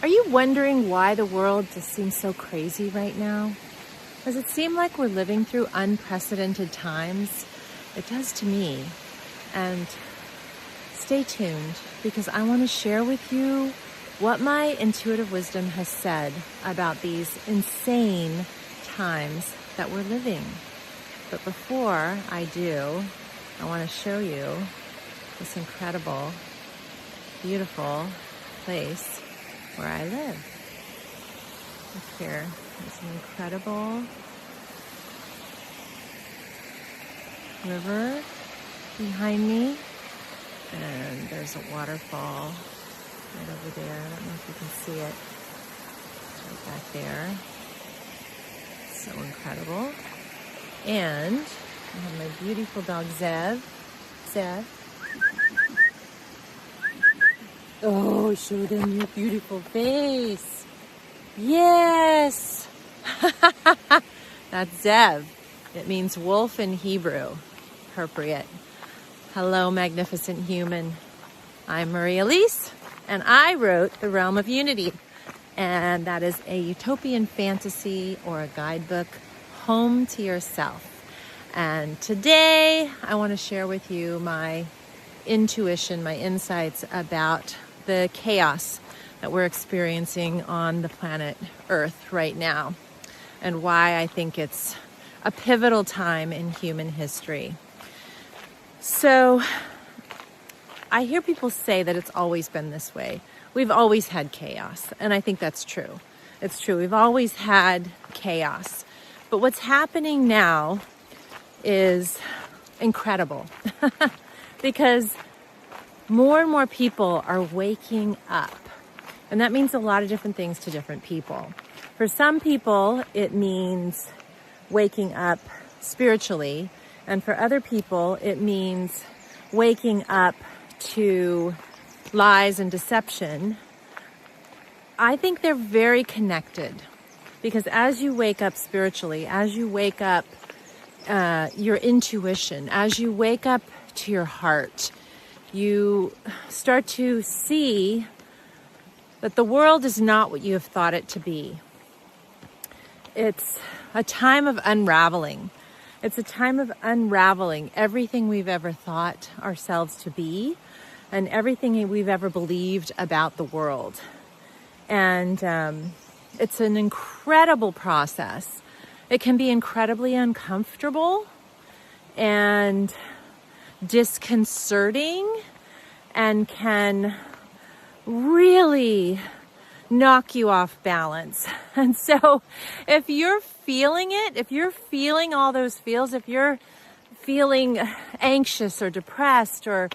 Are you wondering why the world just seems so crazy right now? Does it seem like we're living through unprecedented times? It does to me. And stay tuned, because I want to share with you what my intuitive wisdom has said about these insane times that we're living. But before I do, I want to show you this incredible, beautiful place where I live. Look here, there's an incredible river behind me, and there's a waterfall right over there. I don't know if you can see it. Right back there. So incredible. And I have my beautiful dog Zev. Oh, show them your beautiful face. Yes. That's Zev. It means wolf in Hebrew. Appropriate. Hello, magnificent human. I'm Maria Elise, and I wrote The Realm of Unity. And that is a utopian fantasy or a guidebook home to yourself. And today I want to share with you my intuition, my insights about the chaos that we're experiencing on the planet Earth right now, and why I think it's a pivotal time in human history. So I hear people say that it's always been this way. We've always had chaos, and I think that's true. It's true. We've always had chaos. But what's happening now is incredible because more and more people are waking up. And that means a lot of different things to different people. For some people, it means waking up spiritually. And for other people, it means waking up to lies and deception. I think they're very connected, because as you wake up spiritually, as you wake up your intuition, as you wake up to your heart, you start to see that the world is not what you have thought it to be. It's a time of unraveling. It's a time of unraveling everything we've ever thought ourselves to be and everything we've ever believed about the world. And it's an incredible process. It can be incredibly uncomfortable and disconcerting, and can really knock you off balance. And so if you're feeling it, if you're feeling all those feels, if you're feeling anxious or depressed or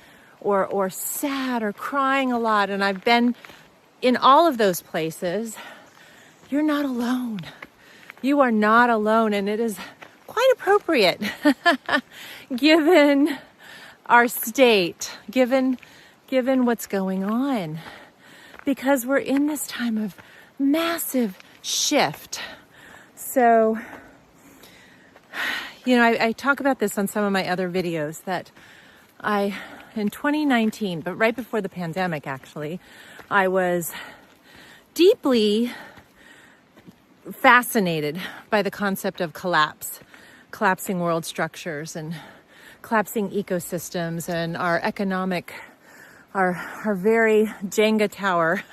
sad or crying a lot, and I've been in all of those places, you're not alone. You are not alone, and it is quite appropriate given our state, given what's going on, because we're in this time of massive shift. So, I talk about this on some of my other videos, that in 2019, but right before the pandemic, actually, I was deeply fascinated by the concept of collapsing world structures and collapsing ecosystems, and our very Jenga tower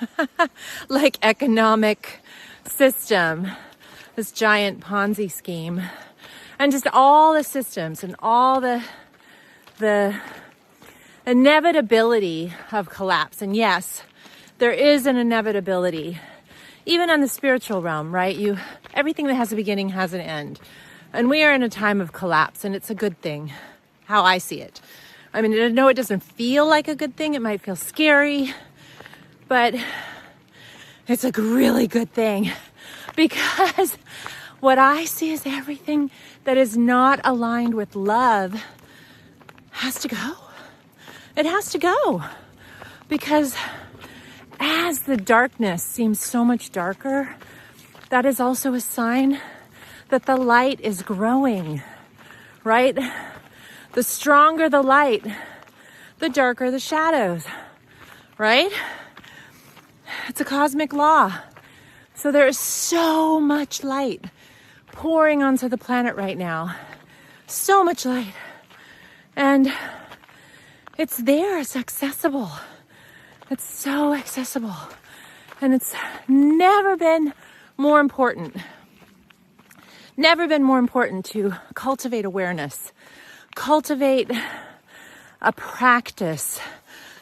like economic system, this giant Ponzi scheme, and just all the systems and all the inevitability of collapse. And yes, there is an inevitability, even on the spiritual realm, right? Everything that has a beginning has an end. And we are in a time of collapse, and it's a good thing, how I see it. I mean, I know it doesn't feel like a good thing. It might feel scary, but it's a really good thing, because what I see is everything that is not aligned with love has to go. It has to go, because as the darkness seems so much darker, that is also a sign that the light is growing, right? The stronger the light, the darker the shadows, right? It's a cosmic law. So there is so much light pouring onto the planet right now. So much light. And it's there, it's accessible. It's so accessible. And it's never been more important. Never been more important to cultivate awareness, cultivate a practice,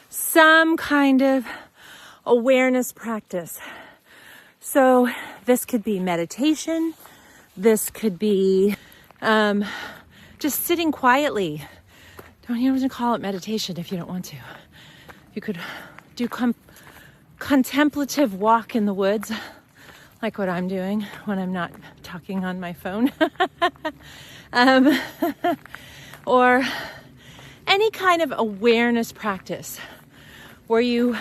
some kind of awareness practice. So this could be meditation. This could be just sitting quietly. Don't even call it meditation if you don't want to. You could do contemplative walk in the woods, like what I'm doing when I'm not talking on my phone. Or any kind of awareness practice where you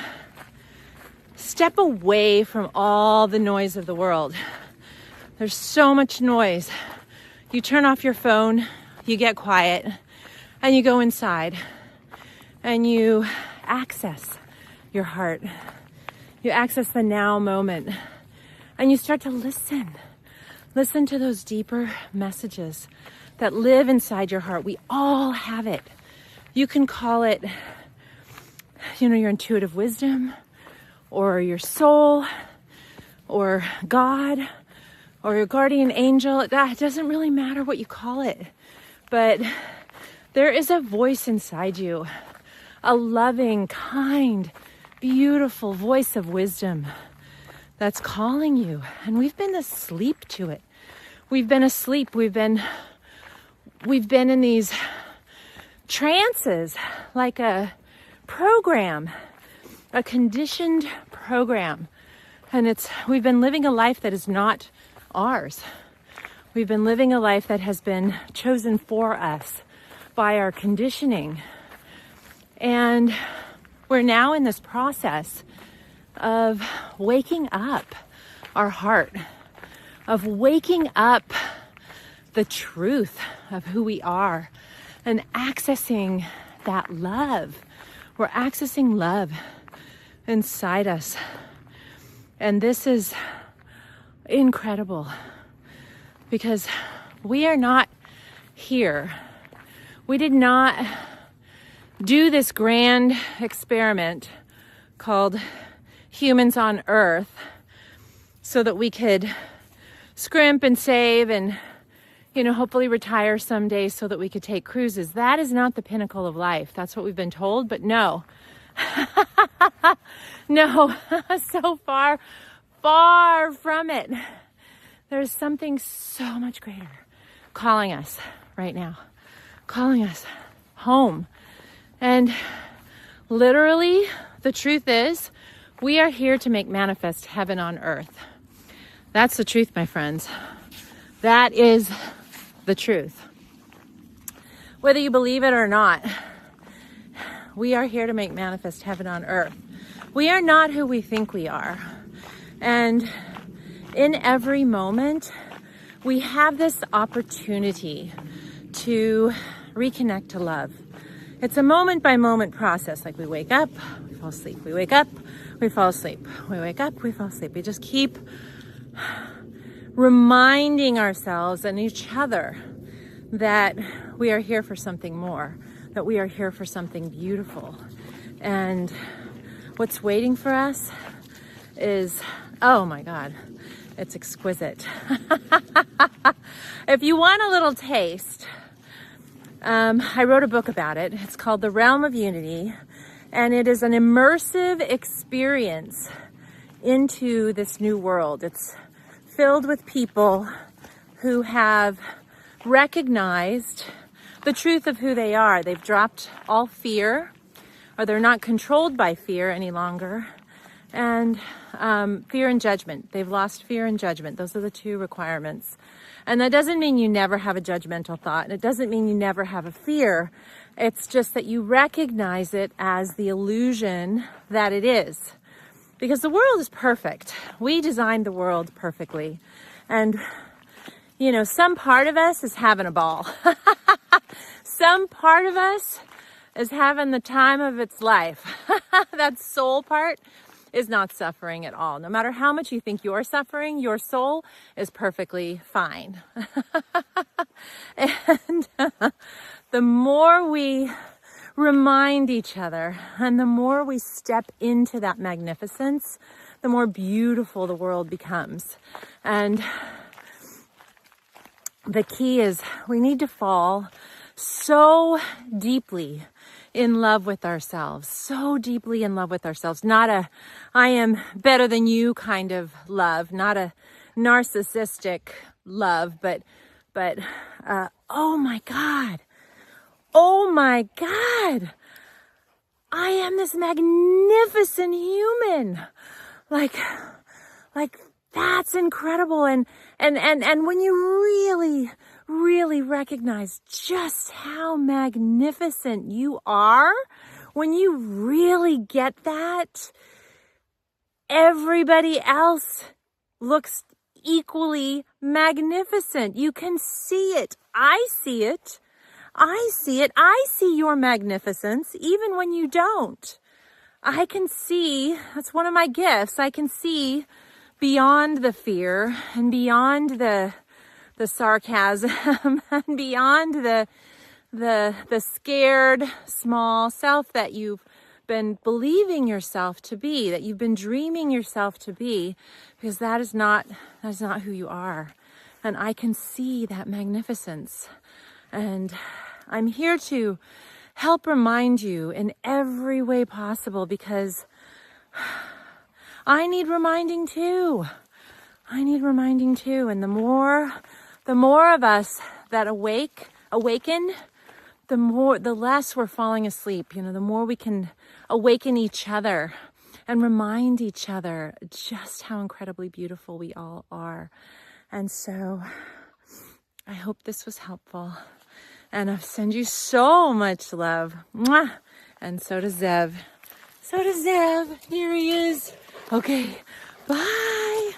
step away from all the noise of the world. There's so much noise. You turn off your phone, you get quiet, and you go inside and you access your heart. You access the now moment and you start to listen. Listen to those deeper messages that live inside your heart. We all have it. You can call it, your intuitive wisdom, or your soul, or God, or your guardian angel. That doesn't really matter what you call it. But there is a voice inside you, a loving, kind, beautiful voice of wisdom that's calling you. And we've been asleep to it. We've been asleep. We've been in these trances, like a program, a conditioned program. And we've been living a life that is not ours. We've been living a life that has been chosen for us by our conditioning. And we're now in this process of waking up our heart, of waking up the truth of who we are and accessing that love. We're accessing love inside us. And this is incredible because we are not here. We did not do this grand experiment called humans on Earth so that we could scrimp and save and, hopefully retire someday so that we could take cruises. That is not the pinnacle of life. That's what we've been told, but no. No, so far from it. There's something so much greater calling us right now, calling us home. And literally, the truth is, we are here to make manifest heaven on earth. That's the truth, my friends. That is the truth. Whether you believe it or not, we are here to make manifest heaven on earth. We are not who we think we are. And in every moment, we have this opportunity to reconnect to love. It's a moment by moment process. Like we wake up, we fall asleep. We wake up, we fall asleep. We wake up, we fall asleep. We just keep reminding ourselves and each other that we are here for something more, that we are here for something beautiful. And what's waiting for us is, oh my God, it's exquisite. If you want a little taste, I wrote a book about it. It's called The Realm of Unity, and it is an immersive experience into this new world. It's filled with people who have recognized the truth of who they are. They've dropped all fear, or they're not controlled by fear any longer. And fear and judgment. They've lost fear and judgment. Those are the two requirements. And that doesn't mean you never have a judgmental thought. And it doesn't mean you never have a fear. It's just that you recognize it as the illusion that it is. Because the world is perfect. We designed the world perfectly. And, some part of us is having a ball. Some part of us is having the time of its life. That soul part is not suffering at all. No matter how much you think you're suffering, your soul is perfectly fine. And the more we remind each other and the more we step into that magnificence, the more beautiful the world becomes. And the key is we need to fall so deeply in love with ourselves, so deeply in love with ourselves. Not a I am better than you kind of love, not a narcissistic love, but oh my God, I am this magnificent human. Like that's incredible. And when you really recognize just how magnificent you are, when you really get that, everybody else looks equally magnificent. You can see it. I see it. I see it. I see your magnificence even when you don't. I can see, that's one of my gifts. I can see beyond the fear and beyond the sarcasm and beyond the scared small self that you've been believing yourself to be, that you've been dreaming yourself to be, because that is not who you are. And I can see that magnificence. And I'm here to help remind you in every way possible, because I need reminding too. I need reminding too. And the more of us that awaken, the less we're falling asleep. The more we can awaken each other and remind each other just how incredibly beautiful we all are. And so I hope this was helpful. And I send you so much love. Mwah! And so does Zev. Here he is. Okay, bye.